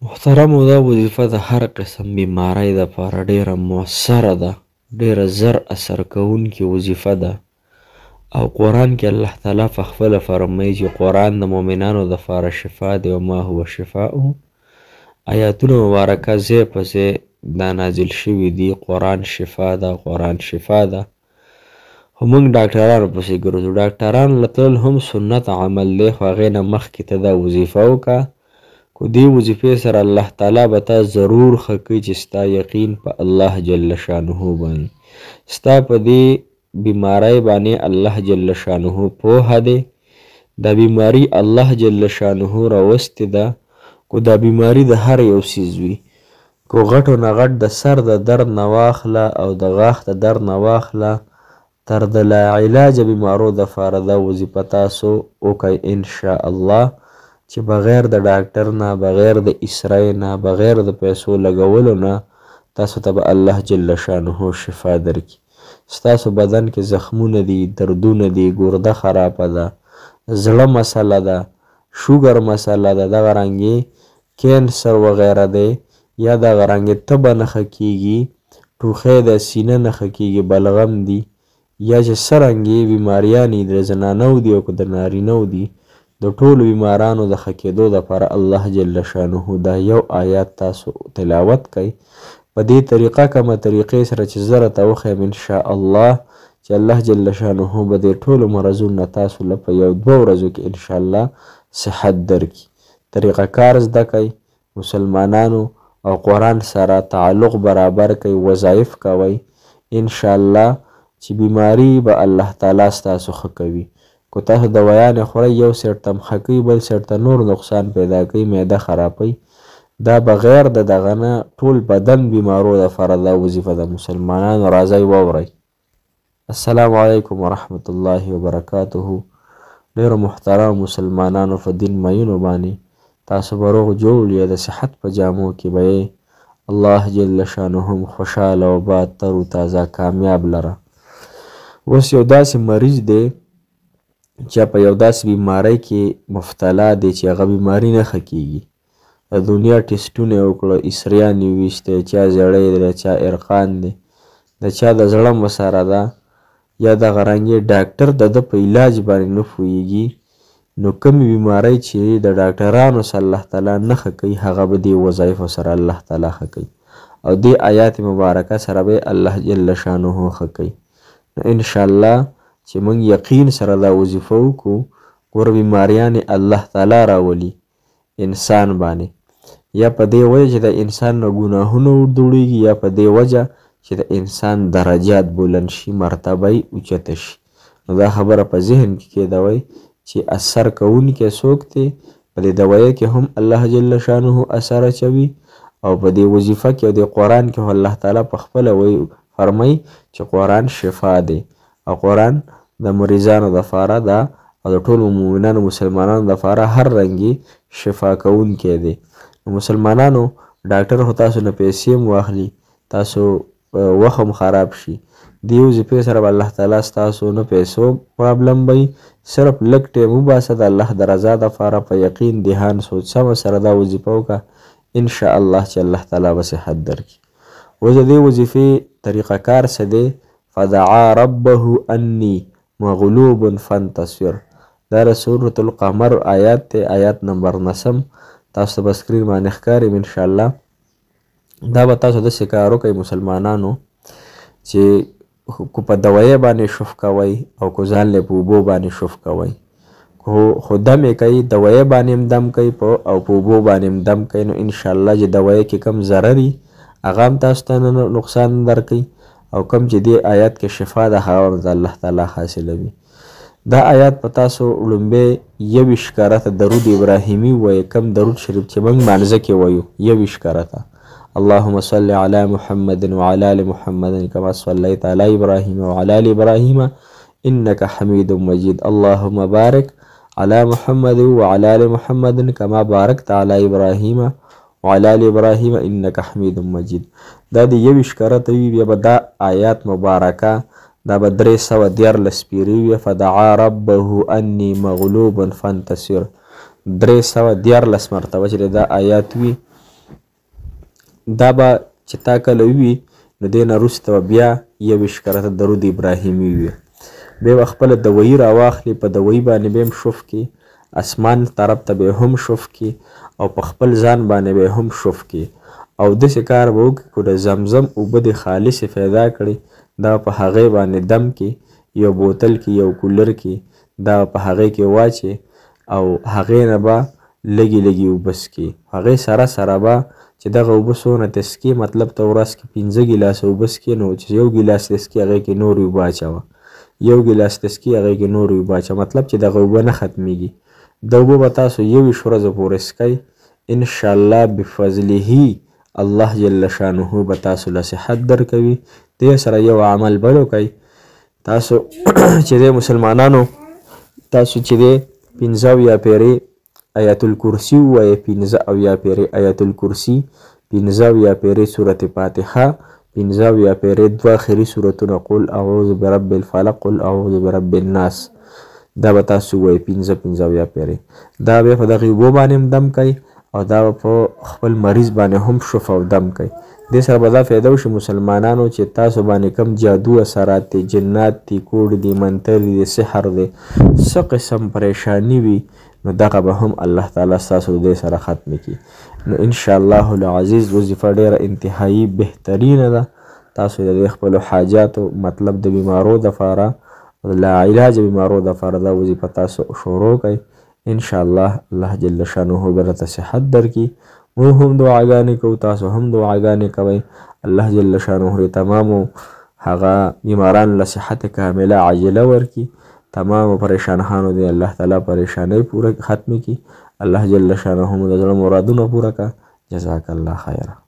محترمو دا وظیفه د هر قسم بیماری دپاره ډیره مؤثره ده، ډیره زر اثر کوونکې وظیفه ده. او قرآن کې الله تعالی په خپله فرمایي چې قرآن د مؤمنانو دپاره شفا دی وما هو شفاء. آیاتونه مبارکه ځای په ځای دا نازل شوي دي، قرآن شفا ده، قرآن شفا ده. خو موږ ډاکټرانو پسې ګرځو، ډاکټرانو له تلل هم سنت عمل دی، خو هغې نه مخکې ته دا وظیفه وکړه. کو دې وظیفې سره الله تعالی به تا ضرور ښه کوي چې ستا یقین په الله جل شانه باندې، ستا په دې بیماری باندې الله جل شانه پوهه دی. دا بیماری الله جل شانه راوستې ده. کو دا بیماری د هر یو څیز وي، کو غټو نه غټ د سر د درد نه واخله او د غاښ د درد نه واخله تر د لا علاجه بیمارو دپاره دا وظیفه تاسو وکئ انشاء الله، چې بغیر د ډاکټر نه، بغیر د اسرای نه، بغیر د پیسو لګولو نه تاسو ته به الله جل شانه شفا درکړي. ستاسو بدن کې زخمونه دي، دردونه دي، ګرده خرابه ده، زړه مسله ده، شوګر مسله ده، دغه رنګې کینسر وغیره دی، یا دغه رنګې تبه نه ښه کېږي، ټوخی د سینه نه ښه کېږي، بلغم دي، یا چې څه رنګې بیماریانې د زنانو دي او که د نارینو دي، د ټولو بیمارانو د ښه کېدو دپاره الله جل شانه دا یو آیات تاسو تلاوت کوئ. په دې طریقه کومه طریقې سره چې زه راته وښیم انشاء الله چې الله جل شانه به دې ټولو مرضونو نه تاسو له په یو دوه ورځو کې انشاء الله صحت درکړي. طریقه کار زده کوئ، مسلمانانو او قرآن سره تعلق برابر کوئ، وظایف کوئ، انشاء الله چې بیماری به الله تعالی ستاسو ښه کوي. کو تاسو دوایانې خورئ، یو سیټ ته ښه کوي، بل سیټ ته نور نقصان پیدا کوي، معده خرابوي، دا بغیر د دغه نه ټول بدن بیمارو دپاره دا وظیفه د مسلمانانو راځئ واورئ. السلام علیکم ورحمة الله وبرکاته. ډېرو محترم مسلمانانو په دین مینو باندې تاسو به روغ جوړ یې، د صحت په جامو کې به یې الله جل شانه خوشحاله او باد تر و تازه کامیاب لره. اوس یو داسې مریض دی چې په یو داسې بیماری کې مبتلا دی چې هغه بیماري نه ښه کېږي. د دنیا ټسټونه یې وکړه، اسریان یې ویستی، چا زړی دی، چا ارقان دی، د چا د زړه مسره ده، یا دغه رنګې ډاکټر د ده په علاج باندې نه پوهېږي. نو کومې بیماری چې د ډاکټرانو سره الله تعالی نه ښه کوي هغه به دې وظایفو سره الله تعالی ښه کوي، او دې آیات مبارکه سره به الله جل شانه ښه کوي. نو انشاءالله چې موږ یقین سره دا وظیفه وکړو، ګوره بیماریانې الله تعالی راولي انسان باندې، یا په دې وجه چې د انسان نه ګناهونه ورجوړېږي، یا په دې وجه چې د انسان درجات بلند شي، مرتبه یې اوچته شي. نو دا خبره په ذهن کې کېدوئ چې اثر کوونکی څوک دی، په دې دوایه کې هم الله جل شانه اثر اچوي، او په دې وظیفه کې او د قرآن کې الله تعالی په خپله فرمایي چې قرآن شفا دی، او قرآن د مریضانو دپاره ده او د ټولو مؤمنانو مسلمانانو دپاره هر رنګې شفا کوونکی دی. نو مسلمانانو ډاکټر خو تاسو نه پیسې هم واخلي، تاسو وخت هم خراب شي، دې وظیفې سره به الله تعالی ستاسو نه پیسو پرابلم به وي، صرف لږ ټیم وباسه د الله د رضا دپاره، په یقین دهان سوچ سمه سره دا وظیفه وکړه انشاء الله چې الله تعالی به صحت درکړي. اوس د دې وظیفې طریقه کار څه دی؟ فدعا ربه انی مغلوب فانتصر. دا د سورة القمر آیات دی، آیات نمبر 9 تاسو ته په سکرین باندې ښکاري انشاء الله. دا به تاسو داسې کار وکئ مسلمانانو چې کو په دوایه باندې شف کوئ او کو ځان له په اوبو باندې شف کوئ، خو دم یې کوئ، دوایه باندې هم دم کوئ او په اوبو باندې هم دم کوئ. نو انشاء الله چې دوایه کې کم ضرر وي هغه هم تاسو ته نقصان درکوي، او کم چې دې آیات کې شفا ده هغه د الله تعالی حاصلوي. دا آیات په تاسو لومبی 21 کرته درود ابراهیمي وایي، کم درود شریف چې موږ مانځه کې وایو 21 کرته. اللهم صل على محمد وعلى آل محمد كما صليت على إبراهيم وعلى آل إبراهيم إنك حميد مجيد. اللهم بارك على محمد وعلى آل محمد كما باركت على إبراهيم وعلى آل إبراهيم إنك حميد مجيد. دا دی 21 کرته وي، بیا به دا آیات مبارکه دا به 314 پیرې وي. فدعا ربه انی مغلوب فانتصر 314 مرتبه چې دا آیات وي دا به چې تا کله ووي نو دې نه وروسته به بیا 21 کرته درود ابراهیمي ووي. بیا به خپله دوایي راواخلي، په دوایي باندې به هم شف کړي، اسمان طرف ته به هم شف کړي او په خپل ځان باندې به هم شف کړي او داسې کار به وکړي که د زمزم اوبه دې خالصې پیدا کړي دا په هغې باندې دم کې یو بوتل کې یو کولر کې دا په هغې کې واچي او هغې نه به لږې لږې اوبه څکي. هغې سره سره به چې دغه اوبه څونه تسکي مطلب ته ورځ کې 15 ګیلاسه اوبه څکي نو چې یو ګیلاس تسکي هغې کې نورې اوبه اچوه، یو ګیلاس تسکي هغې کې نورې اوبه اچوه، مطلب چې دغه اوبه نه ختمیږي. دا اوبه به تاسو 21 ورځو پورې څکئ انشاءالله بفضله الله جل شانه به تاسو له صحت درکوي. دې سره یو عمل بل وکئ تاسو چې د مسلمانانو تاسو چې د 15 پیرې آیت الکرسی ووایئ، 15 پیرې آیت الکرسی، 15 پیرې سورة فاتحه، 15 پیرې 2 آخري سورتونه قل اعوذ برب الفلق قل اعوذ برب الناس دا به تاسو ووایئ 15 پیرې. دا بیا په دغې اوبو باندې هم دم کوئ او دا په خپل مریض باندې هم شف او دم کوي. دې سره به دا فایده وشي مسلمانانو چې تاسو باندې کم جادو اثرات دي، جنات دي، کوډ دي، منتر دي، سحر دي، څه قسم پریشانی وي نو دغه به هم الله تعالی ستاسو دې سره ختم کړي. نو انشاءالله العزیز وظیفه ډېره انتهایی بهترینه ده. تاسو د خپلو حاجاتو مطلب د بیمارو دپاره لا علاج بیمارو دپاره دا وظیفه تاسو شروع کړئ. انشاءالله الله جل شانه برته صحت درکړي. موږ هم دعاګانې کوو، تاسو هم دعاګانې کوئ. الله جل شانه تمامو هغه بیماران له صحت کامله عاجله ورکړي، تمامو پریشانانو دی الله تعالی پریشانی پوره ختم کړي. الله جل شانه مو د زړه مرادونه پوره کړه. جزاک الله خیره.